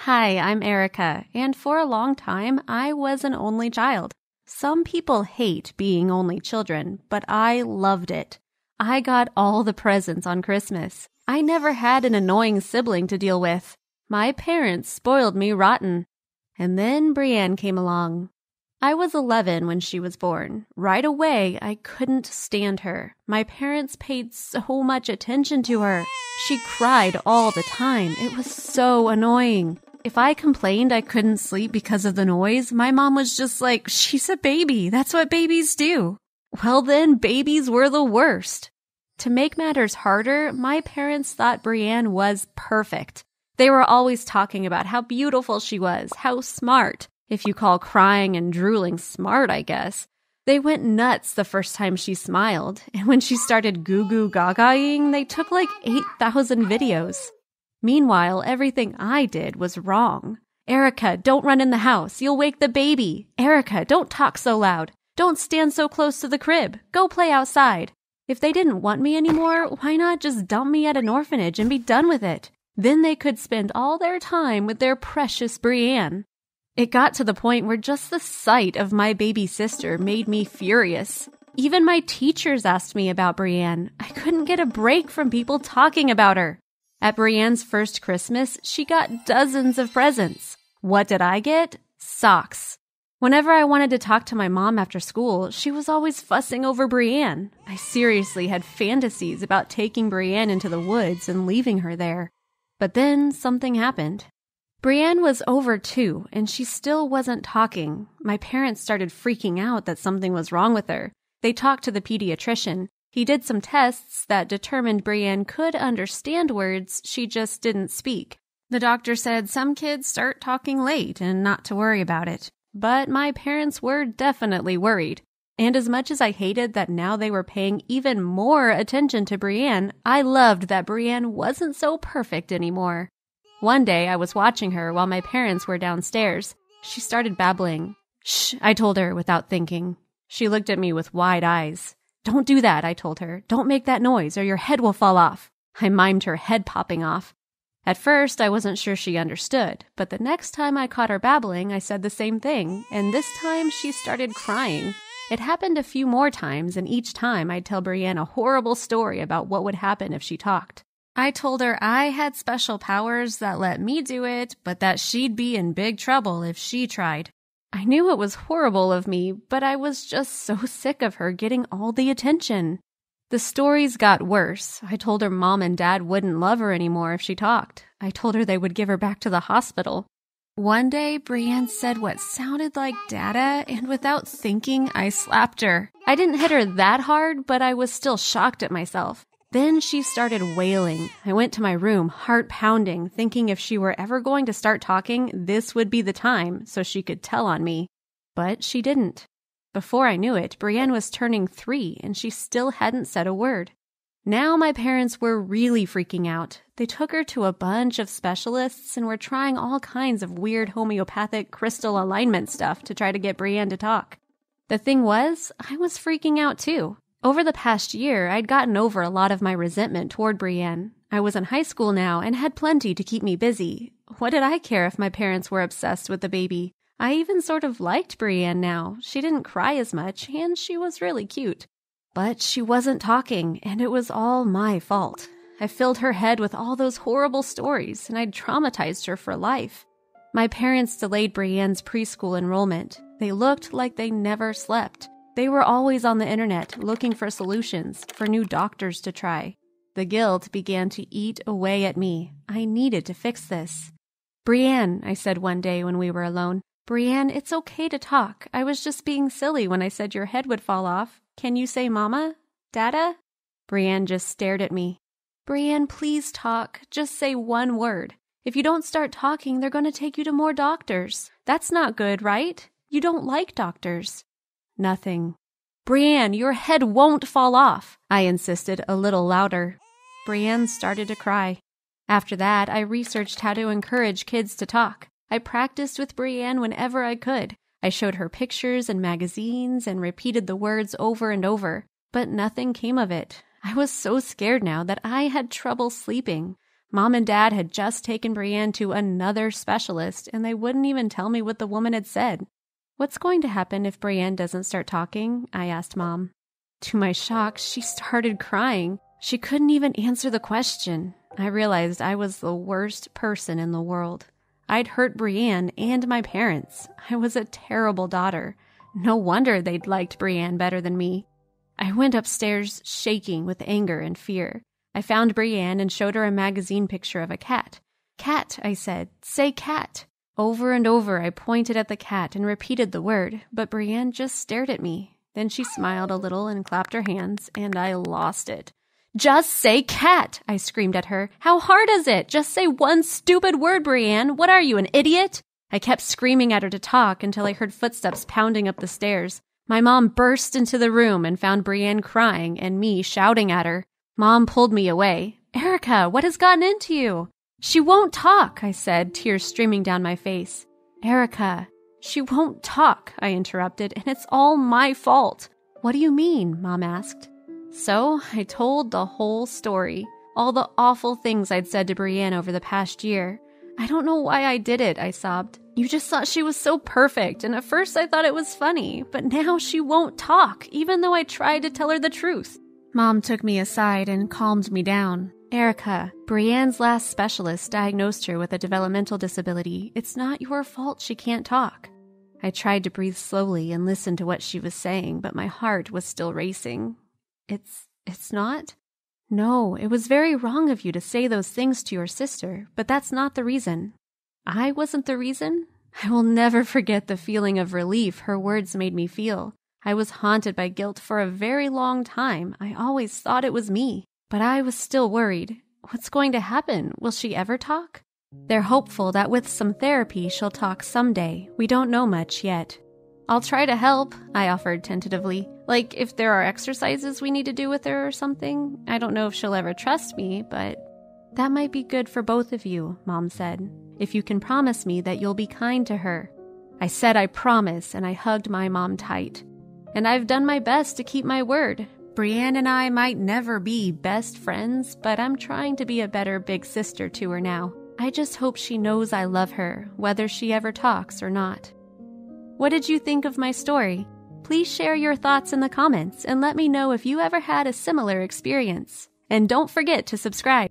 Hi, I'm Erica, and for a long time, I was an only child. Some people hate being only children, but I loved it. I got all the presents on Christmas. I never had an annoying sibling to deal with. My parents spoiled me rotten. And then Brienne came along. I was 11 when she was born. Right away, I couldn't stand her. My parents paid so much attention to her. She cried all the time. It was so annoying. If I complained I couldn't sleep because of the noise, my mom was just like, she's a baby. That's what babies do. Well then, babies were the worst. To make matters harder, my parents thought Brienne was perfect. They were always talking about how beautiful she was, how smart. If you call crying and drooling smart, I guess. They went nuts the first time she smiled, and when she started goo-goo gaga-ing, they took like 8,000 videos. Meanwhile, everything I did was wrong. Erica, don't run in the house. You'll wake the baby. Erica, don't talk so loud. Don't stand so close to the crib. Go play outside. If they didn't want me anymore, why not just dump me at an orphanage and be done with it? Then they could spend all their time with their precious Brienne. It got to the point where just the sight of my baby sister made me furious. Even my teachers asked me about Brienne. I couldn't get a break from people talking about her. At Brienne's first Christmas, she got dozens of presents. What did I get? Socks. Whenever I wanted to talk to my mom after school, she was always fussing over Brienne. I seriously had fantasies about taking Brienne into the woods and leaving her there. But then something happened. Brienne was over 2, and she still wasn't talking. My parents started freaking out that something was wrong with her. They talked to the pediatrician. He did some tests that determined Brienne could understand words, she just didn't speak. The doctor said some kids start talking late and not to worry about it. But my parents were definitely worried. And as much as I hated that now they were paying even more attention to Brienne, I loved that Brienne wasn't so perfect anymore. One day, I was watching her while my parents were downstairs. She started babbling. Shh, I told her without thinking. She looked at me with wide eyes. Don't do that, I told her. Don't make that noise or your head will fall off. I mimed her head popping off. At first, I wasn't sure she understood, but the next time I caught her babbling, I said the same thing, and this time she started crying. It happened a few more times, and each time I'd tell Brienne a horrible story about what would happen if she talked. I told her I had special powers that let me do it, but that she'd be in big trouble if she tried. I knew it was horrible of me, but I was just so sick of her getting all the attention. The stories got worse. I told her Mom and Dad wouldn't love her anymore if she talked. I told her they would give her back to the hospital. One day, Brienne said what sounded like Dada, and without thinking, I slapped her. I didn't hit her that hard, but I was still shocked at myself. Then she started wailing. I went to my room, heart pounding, thinking if she were ever going to start talking, this would be the time so she could tell on me. But she didn't. Before I knew it, Brienne was turning 3 and she still hadn't said a word. Now my parents were really freaking out. They took her to a bunch of specialists and were trying all kinds of weird homeopathic crystal alignment stuff to try to get Brienne to talk. The thing was, I was freaking out too. Over the past year, I'd gotten over a lot of my resentment toward Brienne. I was in high school now and had plenty to keep me busy. What did I care if my parents were obsessed with the baby? I even sort of liked Brienne now. She didn't cry as much, and she was really cute. But she wasn't talking, and it was all my fault. I filled her head with all those horrible stories, and I'd traumatized her for life. My parents delayed Brienne's preschool enrollment. They looked like they never slept. They were always on the internet looking for solutions, for new doctors to try. The guilt began to eat away at me. I needed to fix this. Brienne, I said one day when we were alone, Brienne, it's okay to talk. I was just being silly when I said your head would fall off. Can you say Mama? Dada? Brienne just stared at me. Brienne, please talk. Just say one word. If you don't start talking, they're going to take you to more doctors. That's not good, right? You don't like doctors. Nothing. Brienne, your head won't fall off, I insisted a little louder. Brienne started to cry. After that, I researched how to encourage kids to talk. I practiced with Brienne whenever I could. I showed her pictures and magazines and repeated the words over and over, but nothing came of it. I was so scared now that I had trouble sleeping. Mom and Dad had just taken Brienne to another specialist, and they wouldn't even tell me what the woman had said. "What's going to happen if Brienne doesn't start talking?" I asked Mom. To my shock, she started crying. She couldn't even answer the question. I realized I was the worst person in the world. I'd hurt Brienne and my parents. I was a terrible daughter. No wonder they'd liked Brienne better than me. I went upstairs shaking with anger and fear. I found Brienne and showed her a magazine picture of a cat. "Cat," I said. "Say cat." Over and over I pointed at the cat and repeated the word, but Brienne just stared at me. Then she smiled a little and clapped her hands, and I lost it. "Just say cat!" I screamed at her. "How hard is it? Just say one stupid word, Brienne. What are you, an idiot?" I kept screaming at her to talk until I heard footsteps pounding up the stairs. My mom burst into the room and found Brienne crying and me shouting at her. Mom pulled me away. "Erica, what has gotten into you?" "She won't talk," I said, tears streaming down my face. "Erica, she won't talk," I interrupted, "and it's all my fault." "What do you mean?" Mom asked. So I told the whole story, all the awful things I'd said to Brienne over the past year. "I don't know why I did it," I sobbed. "You just thought she was so perfect, and at first I thought it was funny, but now she won't talk, even though I tried to tell her the truth." Mom took me aside and calmed me down. "Erica, Brienne's last specialist diagnosed her with a developmental disability. It's not your fault she can't talk." I tried to breathe slowly and listen to what she was saying, but my heart was still racing. It's not? "No, it was very wrong of you to say those things to your sister, but that's not the reason." I wasn't the reason? I will never forget the feeling of relief her words made me feel. I was haunted by guilt for a very long time. I always thought it was me, but I was still worried. What's going to happen? Will she ever talk? They're hopeful that with some therapy she'll talk someday. We don't know much yet. "I'll try to help," I offered tentatively. "Like if there are exercises we need to do with her or something. I don't know if she'll ever trust me, but..." "That might be good for both of you," Mom said, "if you can promise me that you'll be kind to her." I said I promise, and I hugged my mom tight. And I've done my best to keep my word. Brienne and I might never be best friends, but I'm trying to be a better big sister to her now. I just hope she knows I love her, whether she ever talks or not. What did you think of my story? Please share your thoughts in the comments and let me know if you ever had a similar experience. And don't forget to subscribe.